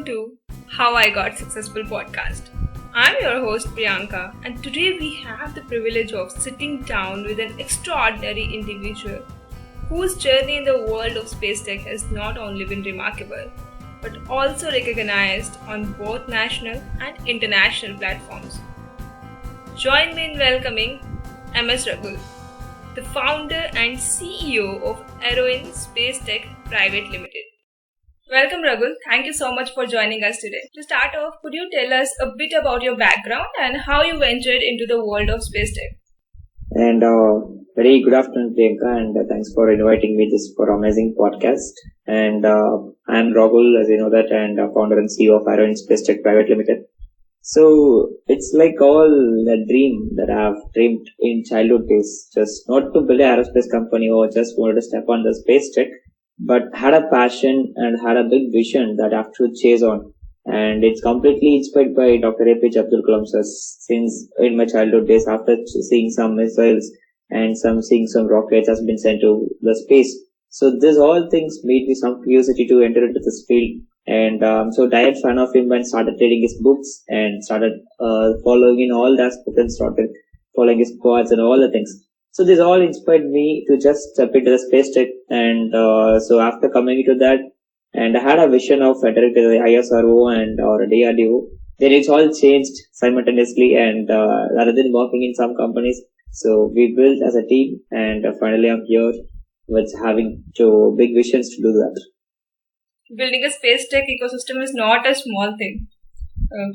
to How I Got Successful podcast. I'm your host Priyanka, and today we have the privilege of sitting down with an extraordinary individual whose journey in the world of space tech has not only been remarkable but also recognized on both national and international platforms. Join me in welcoming MS Ragul, the founder and CEO of Aeroin SpaceTech Private Limited. Welcome Ragul, thank you so much for joining us today. To start off, could you tell us a bit about your background and how you ventured into the world of space tech? And very good afternoon, Priyanka, and thanks for inviting me this for amazing podcast. And I'm Ragul, as you know that, and founder and CEO of Aeroin SpaceTech Private Limited. So it's like all the dream that I've dreamed in childhood days, just not to build an aerospace company or just wanted to step on the space tech, but had a passion and had a big vision that I have to chase on. And it's completely inspired by Dr. APJ Abdul Kalam sir, since in my childhood days, after seeing some missiles and seeing some rockets has been sent to the space. So these all things made me some curiosity to enter into this field. And so direct fan of him and started reading his books and started following in all the aspects and started following his quads and all the things. So this all inspired me to just step into the space tech. And so after coming into that, and I had a vision of entering to the ISRO and or DRDO. Then it's all changed simultaneously, and rather than working in some companies, so we built as a team, and finally I'm here with having two big visions to do that. Building a space tech ecosystem is not a small thing.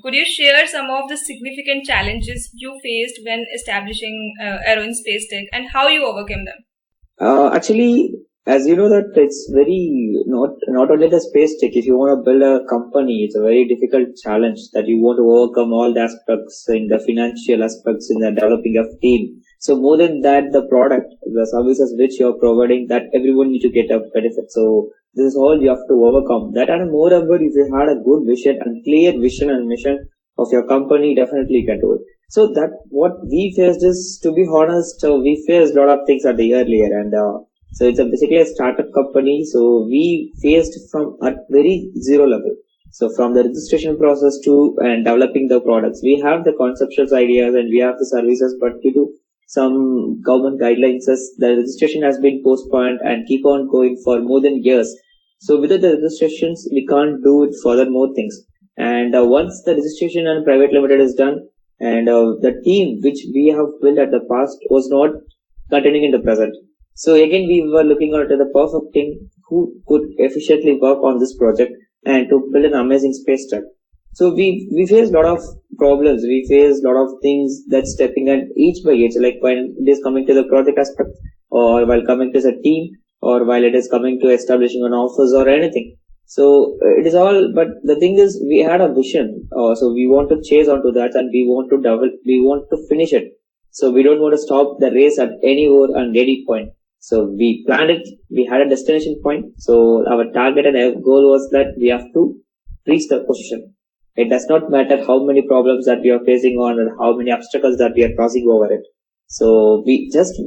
Could you share some of the significant challenges you faced when establishing Aeroin SpaceTech and how you overcame them? Actually, as you know that it's very not only the space tech. If you want to build a company, it's a very difficult challenge that you want to overcome all the aspects in the financial aspects in the developing of team. So more than that, the product, the services which you're providing, that everyone need to get a benefit. So this is all you have to overcome. That and moreover, if you had a good vision and clear vision and mission of your company, definitely you can do it. So that what we faced is, to be honest, we faced a lot of things at the earlier, and so it's basically a startup company. So we faced from at very zero level. So from the registration process to and developing the products, we have the conceptual ideas and we have the services, but due to some government guidelines, the registration has been postponed and keep on going for more than years. So without the registrations, we can't do it further more things. And once the registration and private limited is done, and the team which we have built at the past was not continuing in the present. So again, we were looking at the perfect team who could efficiently work on this project and to build an amazing space tech. So we faced a lot of problems. We faced a lot of things that stepping at each by each, like when it is coming to the project aspect, or while coming to the team, or while it is coming to establishing an office or anything. So it is all, but the thing is, we had a vision. So we want to chase onto that, and we want to develop, we want to finish it. So we don't want to stop the race at any or and any point. So we planned it. We had a destination point. So our target and our goal was that we have to reach the position. It does not matter how many problems that we are facing on and how many obstacles that we are crossing over it. So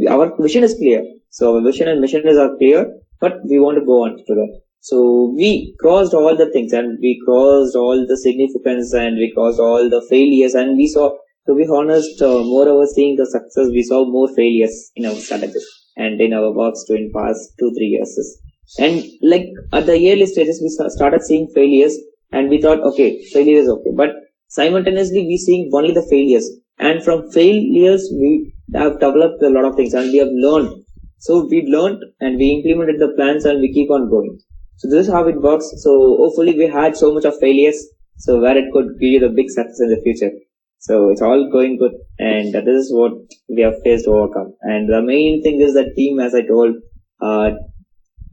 our vision is clear. So our vision and mission are clear, but we want to go on to that. So we crossed all the things, and we crossed all the significance, and we crossed all the failures, and we saw, to be honest, moreover seeing the success, we saw more failures in our strategies and in our works in past 2-3 years. And like at the early stages, we started seeing failures, and we thought, okay, failure is okay. But simultaneously, we seeing only the failures. And from failures, we have developed a lot of things, and we have learned. So we learned, and we implemented the plans, and we keep on going. So this is how it works. So hopefully, we had so much of failures, so where it could give you the big success in the future. So it's all going good, and this is what we have faced to overcome. And the main thing is the team, as I told,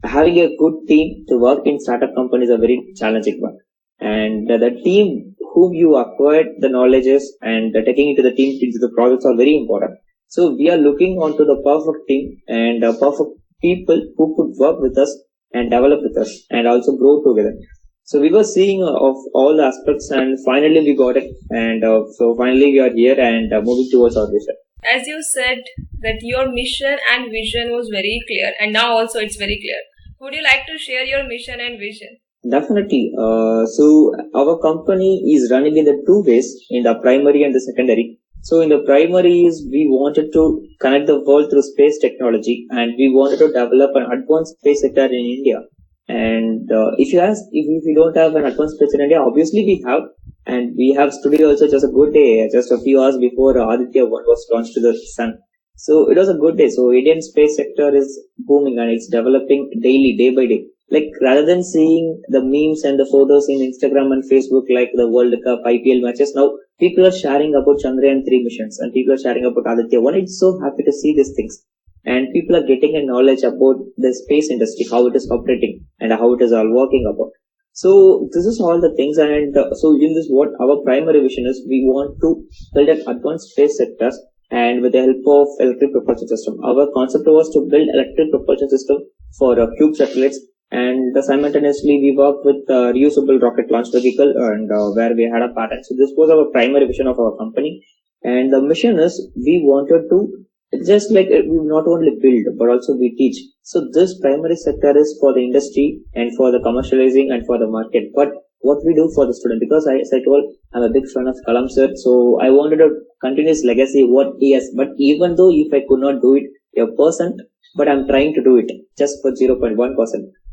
having a good team to work in startup companies is a very challenging one. And the team whom you acquired the knowledges and taking into the team into the projects are very important. So we are looking onto the perfect team and perfect people who could work with us and develop with us and also grow together. So we were seeing of all the aspects, and finally we got it. And so finally we are here and moving towards our vision. As you said that your mission and vision was very clear, and now also it's very clear. Would you like to share your mission and vision? Definitely. So our company is running in the two ways, in the primary and the secondary. So in the primary is we wanted to connect the world through space technology, and we wanted to develop an advanced space sector in India. And if you ask if we don't have an advanced space in India, obviously we have, and we have today also just a good day, just a few hours before Aditya 1 was launched to the sun. So it was a good day. So Indian space sector is booming and it's developing daily, day by day. Like rather than seeing the memes and the photos in Instagram and Facebook like the World Cup, IPL matches, now people are sharing about Chandrayaan 3 missions and people are sharing about Aditya 1. It's so happy to see these things. And people are getting a knowledge about the space industry, how it is operating and how it is all working about. So this is all the things, and so in this, what our primary vision is, we want to build an advanced space sectors, and with the help of electric propulsion system. Our concept was to build electric propulsion system for cube satellites, and simultaneously we work with reusable rocket launch vehicle, and where we had a pattern. So this was our primary vision of our company, and the mission is we wanted to just like we not only build but also we teach. So this primary sector is for the industry and for the commercializing and for the market. But what we do for the student, because as I told, I'm a big fan of Kalam sir, so I wanted to continue his legacy, what he has. But even though if I could not do it a percent, but I'm trying to do it just for 0.1%.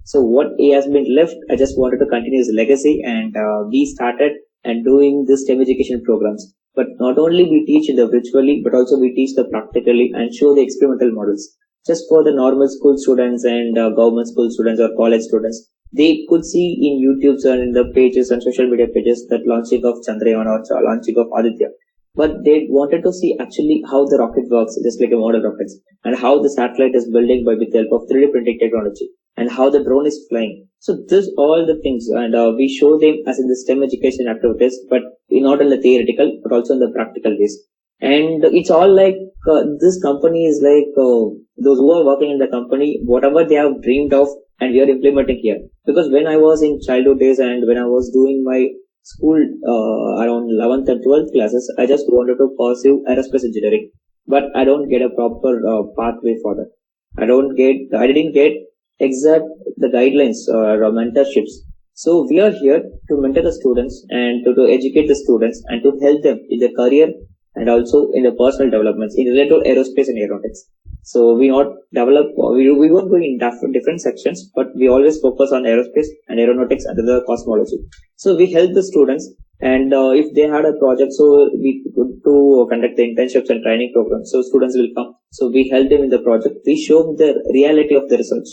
So what he has been left, I just wanted to continue his legacy, and we started and doing this STEM education programs. But not only we teach in the virtually, but also we teach the practically and show the experimental models. Just for the normal school students and government school students or college students, they could see in YouTube and in the pages and social media pages that launching of Chandrayaan or launching of Aditya. But they wanted to see actually how the rocket works, just like a model rockets, and how the satellite is building by with the help of 3D printing technology, and how the drone is flying. So this all the things, and we show them as in the STEM education activities, but not in the theoretical, but also in the practical ways. And it's all like this company is like those who are working in the company, whatever they have dreamed of, and we are implementing here. Because when I was in childhood days and when I was doing my school around 11th and 12th classes, I just wanted to pursue aerospace engineering, but I don't get a proper pathway for that. I didn't get exact the guidelines or mentorships. So we are here to mentor the students and to educate the students and to help them in their career and also in the personal developments in related to aerospace and aeronautics. So we not develop, we won't go in different sections, but we always focus on aerospace and aeronautics and the cosmology. So we help the students, and if they had a project, so we could to conduct the internships and training programs. So students will come. So we help them in the project. We show them the reality of the research.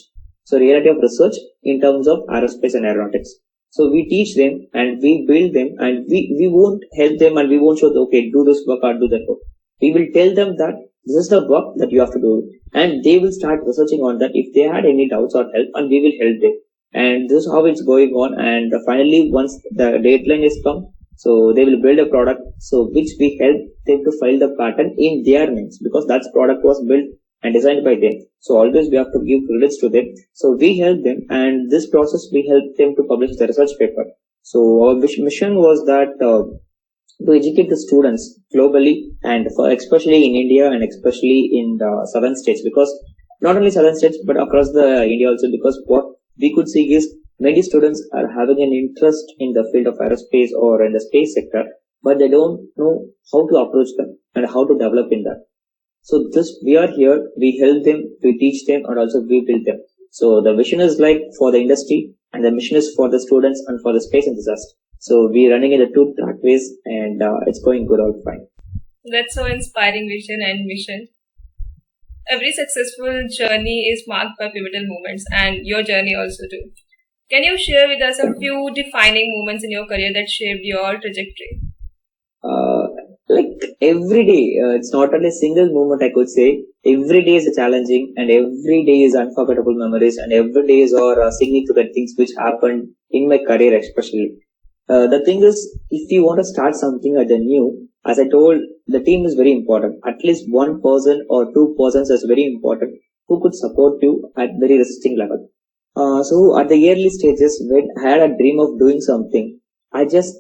So reality of research in terms of aerospace and aeronautics. So we teach them and we build them, and we won't help them and we won't show, okay, do this work or do that work. We will tell them that this is the work that you have to do, and they will start researching on that if they had any doubts or help, and we will help them. And this is how it's going on. And finally, once the deadline is come, so they will build a product, so which we help them to file the patent in their names, because that product was built and designed by them. So always we have to give credits to them. So we help them, and this process we help them to publish the research paper. So our mission was that to educate the students globally, and for especially in India and especially in the southern states, because not only southern states but across the India also, because what we could see is many students are having an interest in the field of aerospace or in the space sector, but they don't know how to approach them and how to develop in that. So this we are here, we help them, we teach them, and also we build them. So the vision is like for the industry, and the mission is for the students and for the space enthusiasts. So we're running in the two track ways, and it's going good all fine. That's so inspiring vision and mission. Every successful journey is marked by pivotal moments, and your journey also too. Can you share with us a few defining moments in your career that shaped your trajectory? Uh, like every day, it's not only a single moment, I could say. Every day is challenging, and every day is unforgettable memories, and every day is or significant things which happened in my career, especially. The thing is, if you want to start something at the new, as I told, the team is very important. At least one person or two persons is very important who could support you at very resisting level. So at the early stages, when I had a dream of doing something, I just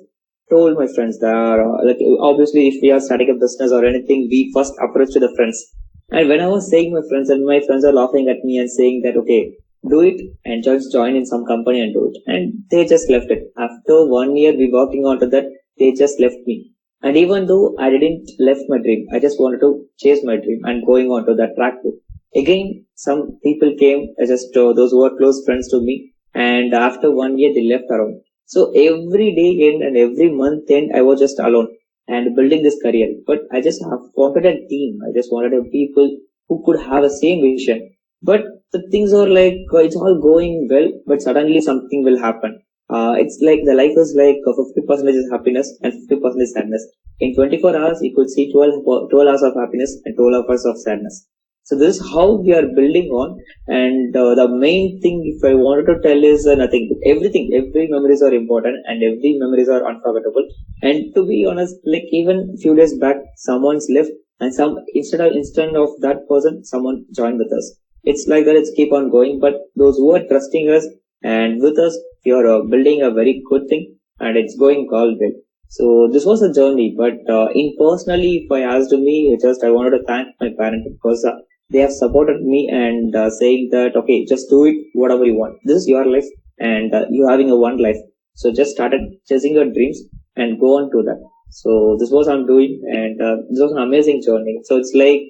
told my friends that, like, obviously, if we are starting a business or anything, we first approach to the friends. And when I was saying my friends, and my friends are laughing at me and saying that, okay, do it and just join in some company and do it. And they just left it. After 1 year we working on to that, they just left me. And even though I didn't left my dream, I just wanted to chase my dream and going on to that track too. Again, some people came, just those who were close friends to me, and after 1 year they left around. So every day end and every month end, I was just alone and building this career. But I just have wanted a team. I just wanted a people who could have a same vision. But the things are like it's all going well, but suddenly something will happen. It's like the life is like 50% is happiness and 50% is sadness. In 24 hours, you could see 12 hours of happiness and 12 hours of sadness. So this is how we are building on. And the main thing, if I wanted to tell, is nothing. Everything, every memories are important and every memories are unforgettable. And to be honest, like even few days back, someone's left, and some instead of that person, someone joined with us. It's like that. It's keep on going. But those who are trusting us and with us, we are building a very good thing, and it's going all well. So this was a journey. But in personally, if I asked me, just I wanted to thank my parents because they have supported me and saying that okay, just do it whatever you want. This is your life, and you're having a one life. So just started chasing your dreams and go on to that. So this was I'm doing, and this was an amazing journey. So it's like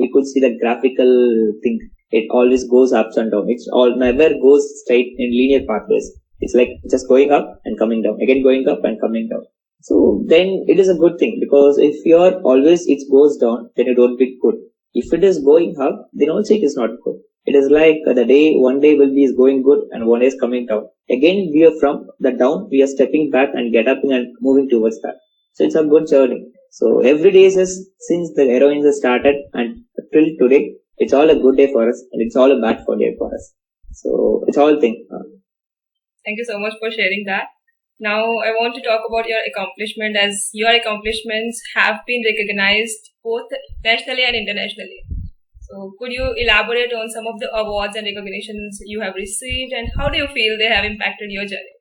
you could see the graphical thing. It always goes ups and down. It's all never goes straight in linear pathways. It's like just going up and coming down, again going up and coming down. So then it is a good thing, because if you're always it goes down, then it won't be good. If it is going up, then also it is not good. It is like the day, one day will be is going good and one day is coming down. Again, we are from the down, we are stepping back and get up and moving towards that. So it's a good journey. So every day is since the Aeroin has started and till today, it's all a good day for us and it's all a bad for day for us. So it's all thing. Thank you so much for sharing that. Now, I want to talk about your accomplishment, as your accomplishments have been recognized both nationally and internationally. So, could you elaborate on some of the awards and recognitions you have received, and how do you feel they have impacted your journey?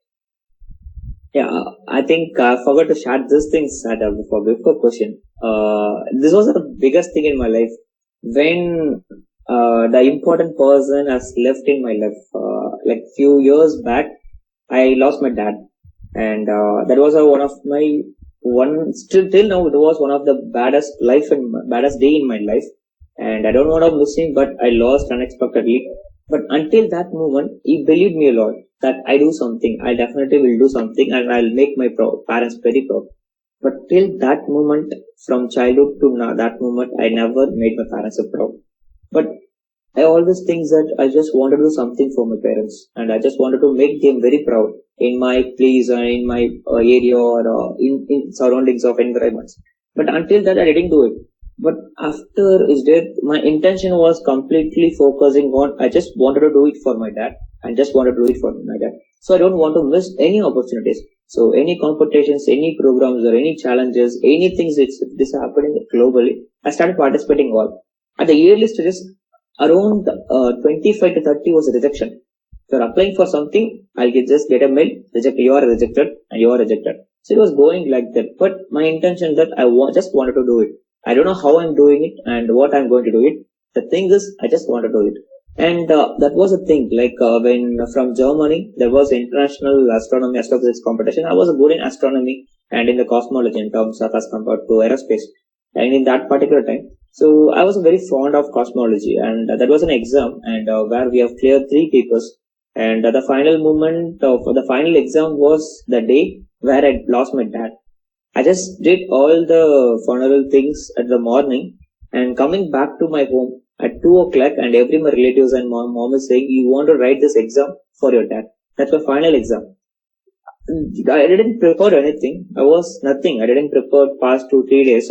Yeah, I think I forgot to share these things at before question. This was the biggest thing in my life when the important person has left in my life. Like few years back, I lost my dad, and that was one of my one still till now it was one of the baddest day in my life. And I don't know what I'm missing, but I lost unexpectedly. But until that moment, he believed me a lot that I do something, I definitely will do something, and I'll make my parents very proud. But till that moment, from childhood to now, that moment, I never made my parents proud. But I always think that I just want to do something for my parents, and I just wanted to make them very proud in my place or in my area or in surroundings of environments. But until that, I didn't do it. But after his death, my intention was completely focusing on I just wanted to do it for my dad and just wanted to do it for my dad. So I don't want to miss any opportunities. So any competitions, any programs or any challenges, anything that's this happening globally, I started participating all. At the early stages, around 25 to 30 was a rejection. If you're applying for something, just get a mail, reject, you are rejected and you are rejected. So it was going like that. But my intention that just wanted to do it. I don't know how I'm doing it and what I'm going to do it. The thing is, I just want to do it. And that was a thing, like when from Germany, there was international astronomy astrophysics competition. I was good in astronomy and in the cosmology in terms of as compared to aerospace. And in that particular time, so I was very fond of cosmology, and that was an exam, and where we have cleared three papers. And the final moment of the final exam was the day where I lost my dad. I just did all the funeral things at the morning, and coming back to my home at 2 o'clock, and every my relatives and mom is saying, "You want to write this exam for your dad?" That's my final exam. I didn't prepare anything. I was nothing. I didn't prepare past 2 3 days,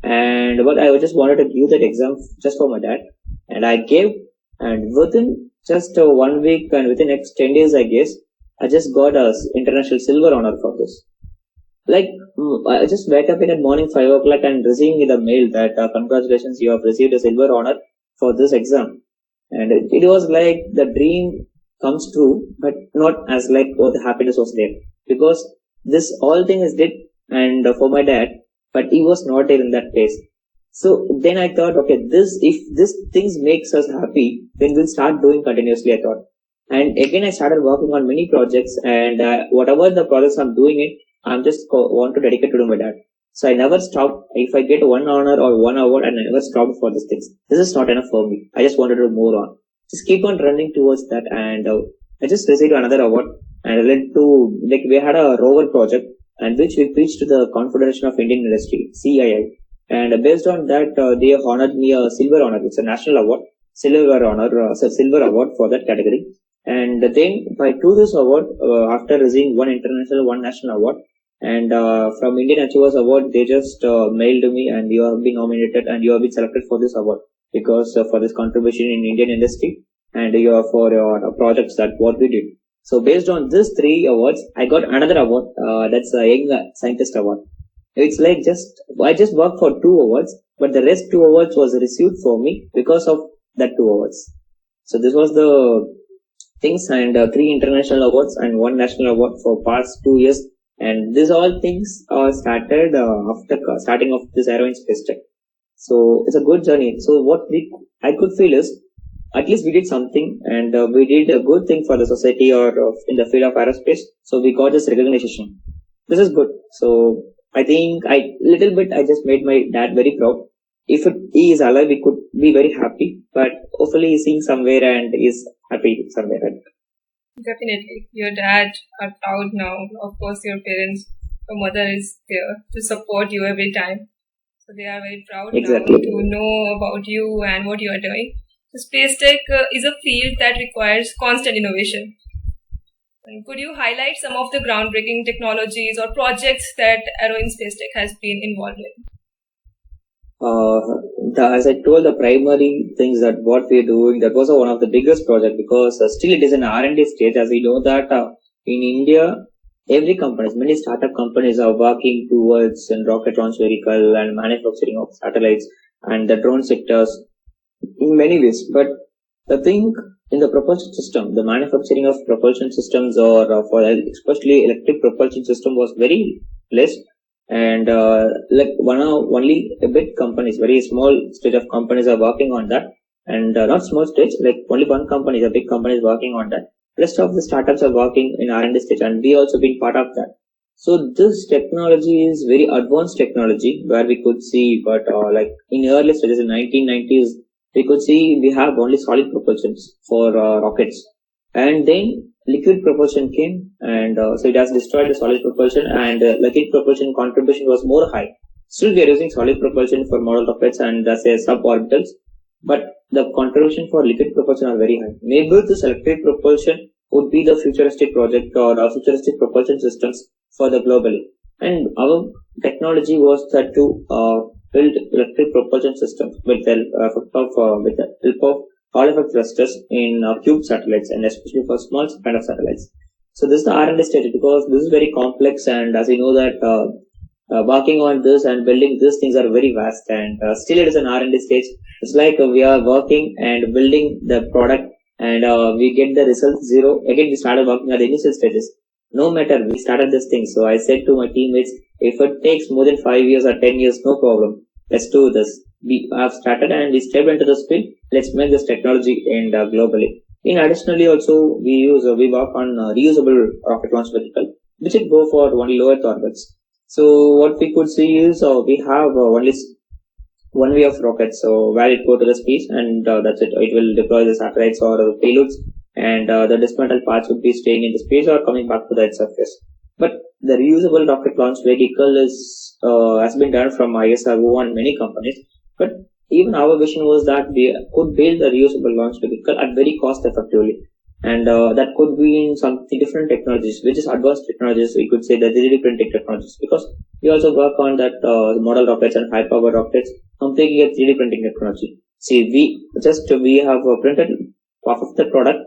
and but I just wanted to give that exam just for my dad, and I gave. And within just 1 week, and within next 10 days, I guess I just got a international silver honor for this. Like I just wake up in the morning 5 o'clock and receiving the mail that congratulations, you have received a silver honor for this exam, and it was like the dream comes true, but not as like the happiness was there, because this all thing is did and for my dad, but he was not there in that place. So then I thought, okay, this if this things makes us happy, then we'll start doing continuously. I thought, And again, I started working on many projects, and whatever the projects I'm doing it, I'm just want to dedicate to do my dad. So I never stopped. If I get one honor or one award, and I never stopped for these things. This is not enough for me. I just wanted to do more on. Just keep on running towards that, and I just received another award, and I led to like we had a rover project, and which we pitched to the Confederation of Indian Industry (CII), and based on that, they honored me a silver honor. It's a national award, silver honor, silver award for that category. And then I took this award after receiving one international, one national award. And from Indian Achievers Award, they just mailed me, and you have been nominated and you have been selected for this award because for this contribution in Indian industry, and you are for your projects that what we did. So based on these three awards, I got another award. That's a Young Scientist Award. It's like I just worked for two awards, but the rest two awards was received for me because of that two awards. So this was the things, and three international awards and one national award for past 2 years. And these all things started after starting of this Aeroin SpaceTech. So it's a good journey. So what I could feel is at least we did something, and we did a good thing for the society or in the field of aerospace. So we got this recognition. This is good. So I think little bit I just made my dad very proud. If he is alive, we could be very happy. But hopefully he's seeing somewhere and is happy somewhere. Definitely. Your dad are proud now. Of course, your parents, your mother is there to support you every time. So they are very proud Exactly. now to know about you and what you are doing. So space tech is a field that requires constant innovation. And could you highlight some of the groundbreaking technologies or projects that Aeroin SpaceTech has been involved in? As I told, the primary things that what we are doing, that was one of the biggest project because still it is an R&D stage. As we know that in India, every companies, many startup companies are working towards and rocket launch vehicle and manufacturing of satellites and the drone sectors in many ways. But the thing in the propulsion system, the manufacturing of propulsion systems or for especially electric propulsion system was very less, and like only a big companies, very small stage of companies are working on that, and not small stage, like only one company, a big company is working on that. Rest of the startups are working in R&D stage, and we also been part of that. So this technology is very advanced technology where we could see, but like in early stages in 1990s, we could see we have only solid propulsions for rockets, and then liquid propulsion came, and so it has destroyed the solid propulsion, and liquid propulsion contribution was more high. Still, we are using solid propulsion for model rockets and say suborbitals, but the contribution for liquid propulsion are very high. Maybe this electric propulsion would be the futuristic project or futuristic propulsion systems for the globally. And our technology was that to build electric propulsion systems with the help of Hall effect thrusters in cube satellites, and especially for small kind of satellites. So this is the R&D stage because this is very complex, and as you know that working on this and building these things are very vast, and still it is an R&D stage. It's like we are working and building the product, and we get the result zero. Again, we started working at the initial stages. No matter, we started this thing. So I said to my teammates, if it takes more than 5 years or 10 years, no problem. Let's do this. We have started and we stepped into this field. Let's make this technology and globally. In additionally, also we work on reusable rocket launch vehicle, which will go for only low Earth orbits. So what we could see is we have only one way of rockets, so where it go to the space, and that's it. It will deploy the satellites or the payloads, and the dismantled parts would be staying in the space or coming back to the Earth's surface. But the reusable rocket launch vehicle is has been done from ISRO and many companies. But even our vision was that we could build a reusable launch vehicle at very cost effectively, and that could be in some different technologies, which is advanced technologies. We could say the 3D printing technologies, because we also work on that model rockets and high power rockets completely a 3D printing technology. See, we have printed half of the product,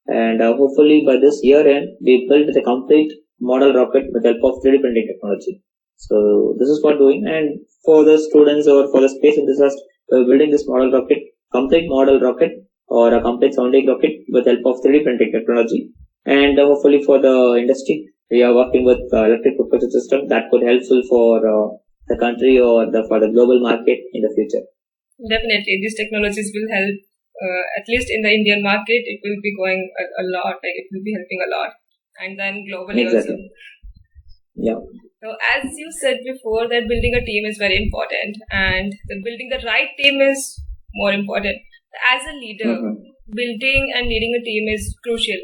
and hopefully by this year end we built the complete model rocket with the help of 3D printing technology. So this is what doing, and for the students or for the space enthusiasts, we're building this model rocket, complete model rocket or a complete sounding rocket with the help of 3D printing technology. And hopefully for the industry, we are working with electric propulsion system that could helpful for the country or for the global market in the future. Definitely, these technologies will help at least in the Indian market, it will be going a lot, like it will be helping a lot. And then globally also. Exactly. Yeah. So as you said before, that building a team is very important, and building the right team is more important. As a leader, hmm building and leading a team is crucial,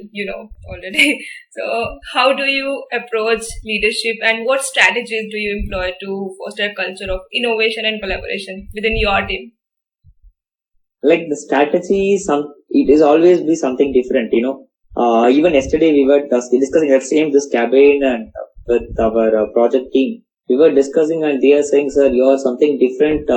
already. So how do you approach leadership, and what strategies do you employ to foster a culture of innovation and collaboration within your team? Like the strategy it is always be something different, even yesterday we were discussing that same this campaign and with our project team we were discussing, and they are saying, sir, you are something different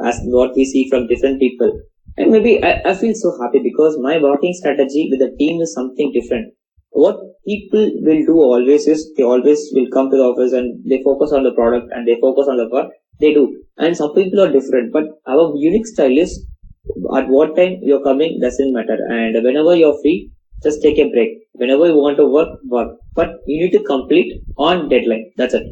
as what we see from different people. And maybe I feel so happy because my working strategy with the team is something different. What people will do always is they always will come to the office and they focus on the product and they focus on the work they do. And some people are different, but our unique style is at what time you're coming doesn't matter, and whenever you're free just take a break. Whenever you want to work, but you need to complete on deadline. That's it.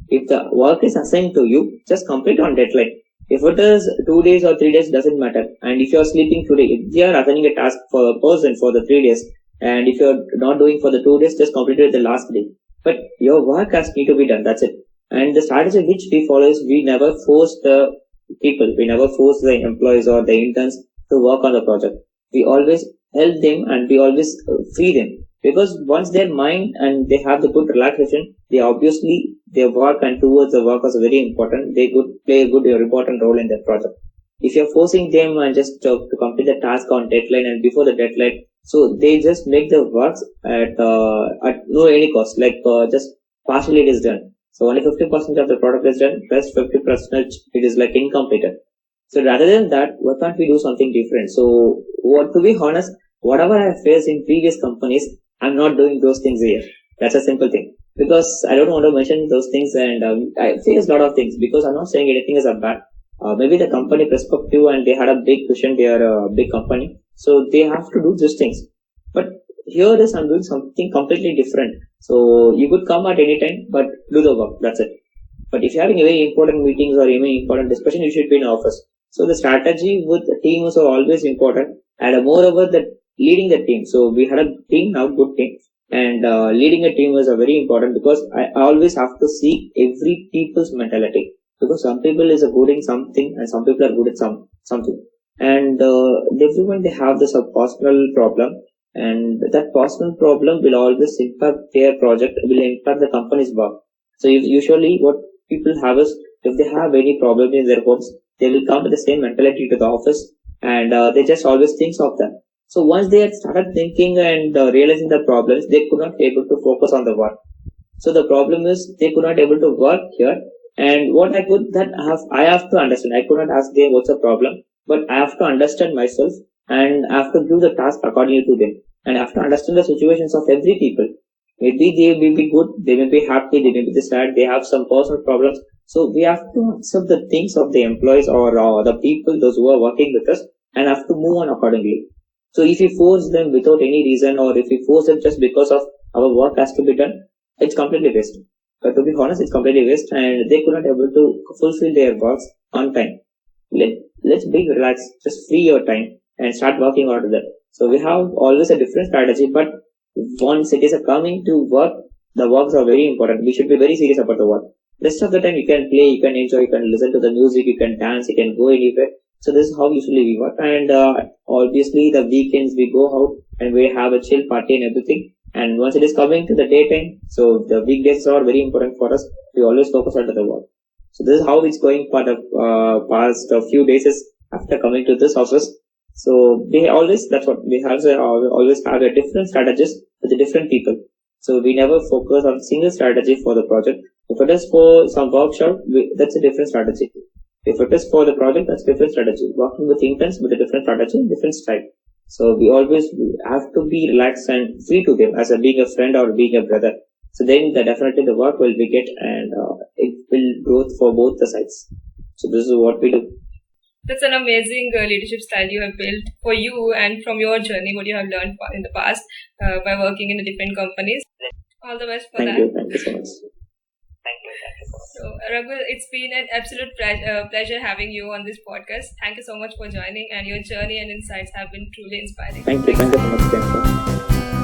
If the work is assigned to you, just complete on deadline. If it is 2 days or 3 days, doesn't matter. And if you're sleeping today, if they are assigning a task for a person for the 3 days, and if you're not doing for the 2 days, just complete it the last day. But your work has need to be done. That's it. And the strategy which we follow is we never force the people, we never force the employees or the interns to work on the project. We always help them and we always free them, because once their mind and they have the good relaxation, they obviously their work and towards the work is very important. They could play a good important role in the project. If you're forcing them and just to complete the task on deadline and before the deadline, so they just make the works at no any cost, like just partially it is done. So only 50% of the product is done, rest 50% it is like incompleted. So rather than that, why can't we do something different? So what, to be honest, whatever I faced in previous companies, I'm not doing those things here. That's a simple thing. Because I don't want to mention those things, and I face a lot of things because I'm not saying anything is a bad. Maybe the company perspective and they had a big vision, they are a big company. So they have to do these things. But here is I'm doing something completely different. So you could come at any time, but do the work. That's it. But if you're having a very important meetings or any important discussion, you should be in office. So the strategy with the team is always important, and moreover, the leading the team. So we had a team now, good team, and leading a team was very important because I always have to see every people's mentality, because some people is good in something and some people are good at something, and everyone they have this a personal problem, and that personal problem will always impact their project, will impact the company's work. So usually what people have is, if they have any problem in their homes, they will come with the same mentality to the office, and they just always think of that. So once they had started thinking and realizing the problems, they could not be able to focus on the work. So the problem is they could not able to work here. And what I could that I have to understand. I could not ask them what's the problem, but I have to understand myself and I have to do the task accordingly to them. And I have to understand the situations of every people. Maybe they may be good, they may be happy, they may be sad, they have some personal problems. So we have to accept the things of the employees or the people, those who are working with us, and have to move on accordingly. So if we force them without any reason, or if we force them just because of our work has to be done, it's completely waste. But to be honest, it's completely waste, and they could not able to fulfill their works on time. Let's be relaxed, just free your time and start working on that. So we have always a different strategy, but once it is coming to work, the works are very important. We should be very serious about the work. Rest of the time you can play, you can enjoy, you can listen to the music, you can dance, you can go anywhere. So this is how usually we work. And obviously the weekends we go out and we have a chill party and everything. And once it is coming to the daytime, so the weekdays are very important for us. We always focus on the work. So this is how it's going for the past few days after coming to this office. So we always, that's what we have, always have a different strategies with the different people. So we never focus on single strategy for the project. If it is for some workshop, that's a different strategy. If it is for the project, that's a different strategy. Working with interns with a different strategy, different style. So we always have to be relaxed and free to them as being a friend or being a brother. So then definitely the work will be get, and it will growth for both the sides. So this is what we do. That's an amazing leadership style you have built for you and from your journey, what you have learned in the past by working in the different companies. All the best for that. Thank you so much. So, Ragul, it's been an absolute pleasure having you on this podcast. Thank you so much for joining, and your journey and insights have been truly inspiring. Thank you so much, Priyanka.